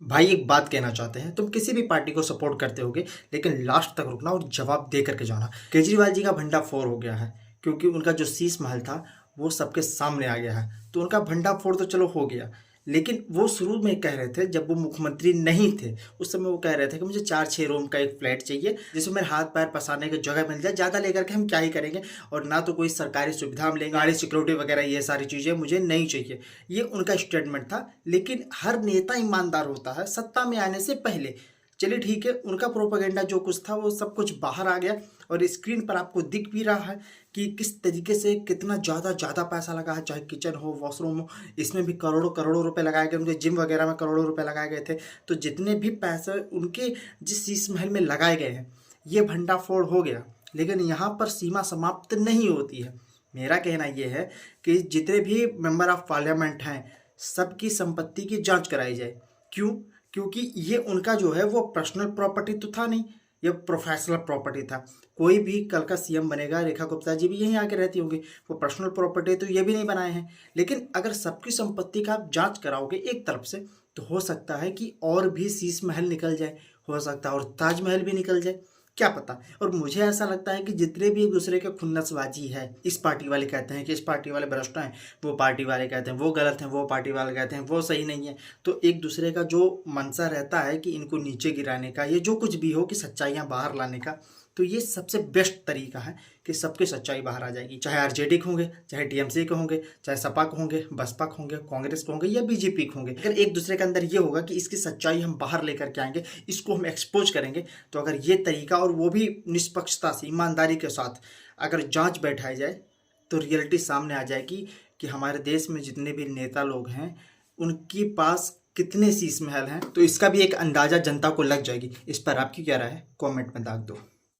भाई एक बात कहना चाहते हैं, तुम किसी भी पार्टी को सपोर्ट करते होगे लेकिन लास्ट तक रुकना और जवाब दे करके जाना। केजरीवाल जी का भंडाफोड़ हो गया है क्योंकि उनका जो शीश महल था वो सबके सामने आ गया है। तो उनका भंडाफोड़ तो चलो हो गया, लेकिन वो शुरू में कह रहे थे जब वो मुख्यमंत्री नहीं थे उस समय वो कह रहे थे कि मुझे 4-6 रूम का एक फ्लैट चाहिए जिसमें मेरे हाथ पैर पसारने की जगह मिल जाए, ज़्यादा लेकर के हम क्या ही करेंगे, और ना तो कोई सरकारी सुविधा हम लेंगे, गाड़ी सिक्योरिटी वगैरह ये सारी चीज़ें मुझे नहीं चाहिए। ये उनका स्टेटमेंट था। लेकिन हर नेता ईमानदार होता है सत्ता में आने से पहले। चलिए ठीक है, उनका प्रोपेगेंडा जो कुछ था वो सब कुछ बाहर आ गया और स्क्रीन पर आपको दिख भी रहा है कि किस तरीके से कितना ज़्यादा पैसा लगा है, चाहे किचन हो वॉशरूम हो, इसमें भी करोड़ों करोड़ों रुपए लगाए गए, उनके जिम वगैरह में करोड़ों रुपए लगाए गए थे। तो जितने भी पैसे उनके जिस शीश महल में लगाए गए हैं ये भंडाफोड़ हो गया। लेकिन यहाँ पर सीमा समाप्त नहीं होती है। मेरा कहना यह है कि जितने भी मेंबर ऑफ पार्लियामेंट हैं सबकी संपत्ति की जांच कराई जाए। क्यों? क्योंकि ये उनका जो है वो पर्सनल प्रॉपर्टी तो था नहीं, ये प्रोफेशनल प्रॉपर्टी था। कोई भी कल का सीएम बनेगा, रेखा गुप्ता जी भी यहीं आके रहती होंगी, वो पर्सनल प्रॉपर्टी तो ये भी नहीं बनाए हैं। लेकिन अगर सबकी संपत्ति का आप जांच कराओगे एक तरफ से तो हो सकता है कि और भी शीश महल निकल जाए, हो सकता है और ताजमहल भी निकल जाए, क्या पता। और मुझे ऐसा लगता है कि जितने भी एक दूसरे के खुन्नसबाजी है, इस पार्टी वाले कहते हैं कि इस पार्टी वाले भ्रष्ट हैं, वो पार्टी वाले कहते हैं वो गलत हैं, वो पार्टी वाले कहते हैं वो सही नहीं है। तो एक दूसरे का जो मंशा रहता है कि इनको नीचे गिराने का, ये जो कुछ भी हो कि सच्चाइयाँ बाहर लाने का, तो ये सबसे बेस्ट तरीका है कि सबकी सच्चाई बाहर आ जाएगी। चाहे आरजेडी के होंगे, चाहे टीएमसी के होंगे, चाहे सपा के होंगे, बसपा के होंगे, कांग्रेस के होंगे या बीजेपी के होंगे। अगर एक दूसरे के अंदर ये होगा कि इसकी सच्चाई हम बाहर लेकर के आएंगे, इसको हम एक्सपोज करेंगे, तो अगर ये तरीका और वो भी निष्पक्षता से ईमानदारी के साथ अगर जांच बैठाई जाए तो रियलिटी सामने आ जाएगी कि हमारे देश में जितने भी नेता लोग हैं उनके पास कितने शीश महल हैं। तो इसका भी एक अंदाज़ा जनता को लग जाएगी। इस पर आपकी क्या राय है? कमेंट में दाग दो।